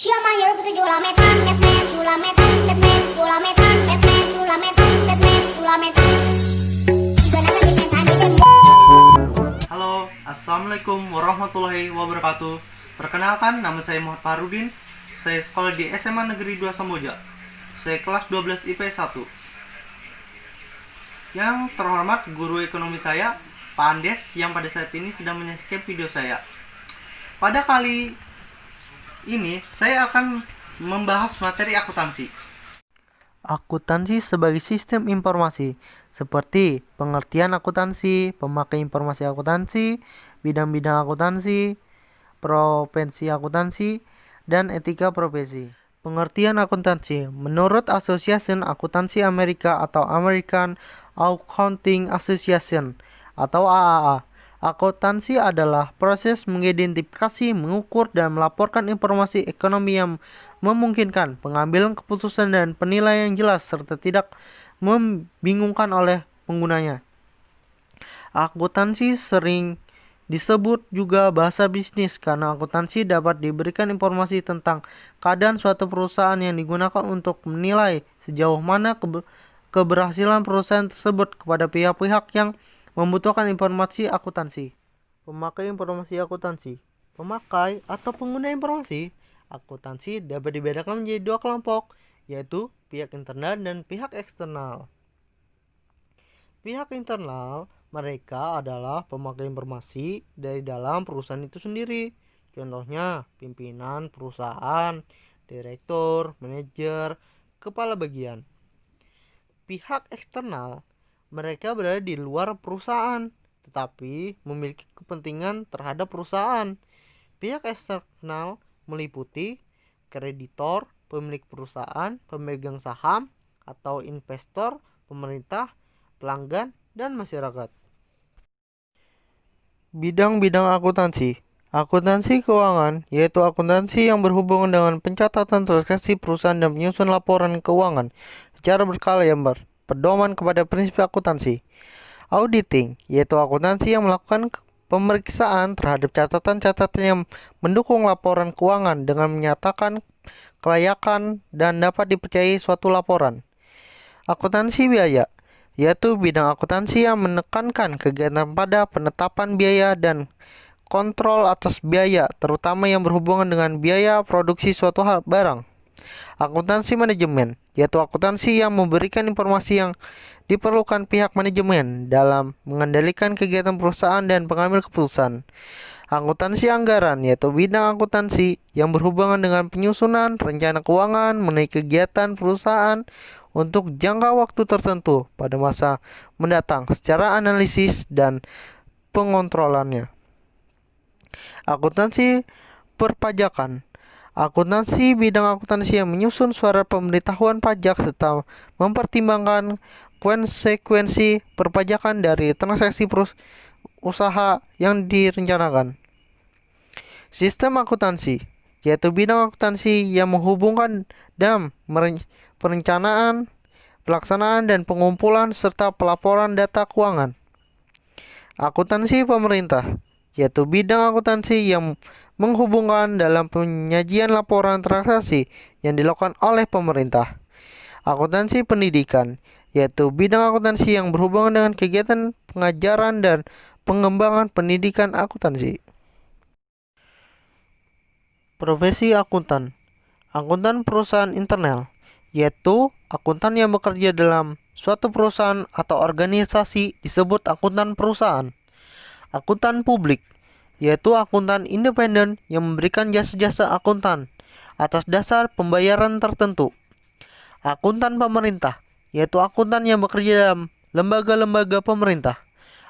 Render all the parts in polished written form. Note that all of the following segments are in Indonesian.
Siapa hero petujuh lametan, metmet, julametan, metmet, julametan, metmet, julametan, metmet, julametan. Jika nata dipentan dijem. Halo, Assalamualaikum warahmatullahi wabarakatuh. Perkenalkan, nama saya Muhammad Farudin. Saya sekolah di SMA Negeri 2 Samboja. Saya kelas 12 IP 1. Yang terhormat guru ekonomi saya, Pak Andes, yang pada saat ini sedang menyaksikan video saya. Pada kali ini, saya akan membahas materi akuntansi. Akuntansi sebagai sistem informasi, seperti pengertian akuntansi, pemakai informasi akuntansi, bidang-bidang akuntansi, profesi akuntansi, dan etika profesi. Pengertian akuntansi menurut Association Akuntansi Amerika atau American Accounting Association atau AAA. Akuntansi adalah proses mengidentifikasi, mengukur, dan melaporkan informasi ekonomi yang memungkinkan pengambilan keputusan dan penilaian yang jelas serta tidak membingungkan oleh penggunanya. Akuntansi sering disebut juga bahasa bisnis karena akuntansi dapat diberikan informasi tentang keadaan suatu perusahaan yang digunakan untuk menilai sejauh mana keberhasilan perusahaan tersebut kepada pihak-pihak yang membutuhkan informasi akuntansi. Pemakai informasi akuntansi. Pemakai atau pengguna informasi akuntansi dapat dibedakan menjadi dua kelompok, yaitu pihak internal dan pihak eksternal. Pihak internal mereka adalah pemakai informasi dari dalam perusahaan itu sendiri. Contohnya pimpinan perusahaan, direktur, manajer, kepala bagian. Pihak eksternal mereka berada di luar perusahaan, tetapi memiliki kepentingan terhadap perusahaan. Pihak eksternal meliputi kreditor, pemilik perusahaan, pemegang saham, atau investor, pemerintah, pelanggan, dan masyarakat. Bidang-bidang akuntansi. Akuntansi keuangan, yaitu akuntansi yang berhubungan dengan pencatatan transaksi perusahaan dan penyusun laporan keuangan secara berkala yang berpedoman kepada prinsip akuntansi. Auditing, yaitu akuntansi yang melakukan pemeriksaan terhadap catatan-catatan yang mendukung laporan keuangan dengan menyatakan kelayakan dan dapat dipercayai suatu laporan. Akuntansi biaya, yaitu bidang akuntansi yang menekankan kegiatan pada penetapan biaya dan kontrol atas biaya, terutama yang berhubungan dengan biaya produksi suatu barang. Akuntansi manajemen, yaitu akuntansi yang memberikan informasi yang diperlukan pihak manajemen dalam mengendalikan kegiatan perusahaan dan pengambil keputusan. Akuntansi anggaran, yaitu bidang akuntansi yang berhubungan dengan penyusunan rencana keuangan mengenai kegiatan perusahaan untuk jangka waktu tertentu pada masa mendatang secara analisis dan pengontrolannya. Akuntansi perpajakan, akuntansi bidang akuntansi yang menyusun surat pemberitahuan pajak serta mempertimbangkan konsekuensi perpajakan dari transaksi usaha yang direncanakan. Sistem akuntansi, yaitu bidang akuntansi yang menghubungkan dan perencanaan, pelaksanaan, dan pengumpulan serta pelaporan data keuangan. Akuntansi pemerintah, yaitu bidang akuntansi yang menghubungkan dalam penyajian laporan transaksi yang dilakukan oleh pemerintah. Akuntansi pendidikan, yaitu bidang akuntansi yang berhubungan dengan kegiatan pengajaran dan pengembangan pendidikan akuntansi. Profesi akuntan. Akuntan perusahaan internal, yaitu akuntan yang bekerja dalam suatu perusahaan atau organisasi disebut akuntan perusahaan. Akuntan publik, yaitu akuntan independen yang memberikan jasa-jasa akuntan atas dasar pembayaran tertentu. Akuntan pemerintah, yaitu akuntan yang bekerja dalam lembaga-lembaga pemerintah.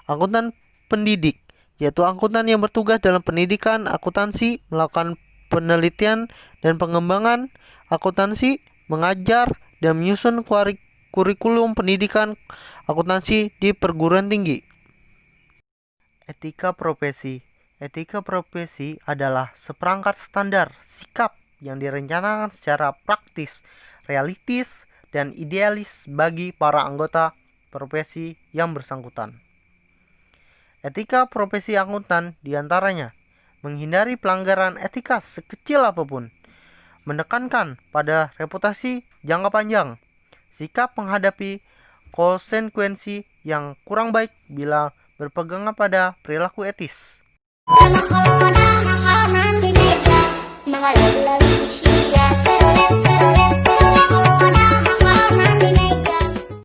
Akuntan pendidik, yaitu akuntan yang bertugas dalam pendidikan akuntansi, melakukan penelitian dan pengembangan akuntansi, mengajar, dan menyusun kurikulum pendidikan akuntansi di perguruan tinggi. Etika profesi. Etika profesi adalah seperangkat standar sikap yang direncanakan secara praktis, realistis, dan idealis bagi para anggota profesi yang bersangkutan. Etika profesi akuntan diantaranya menghindari pelanggaran etika sekecil apapun, menekankan pada reputasi jangka panjang, sikap menghadapi konsekuensi yang kurang baik bila berpegangan pada perilaku etis. Kalau ada nakal nanti beda, mengalir lalu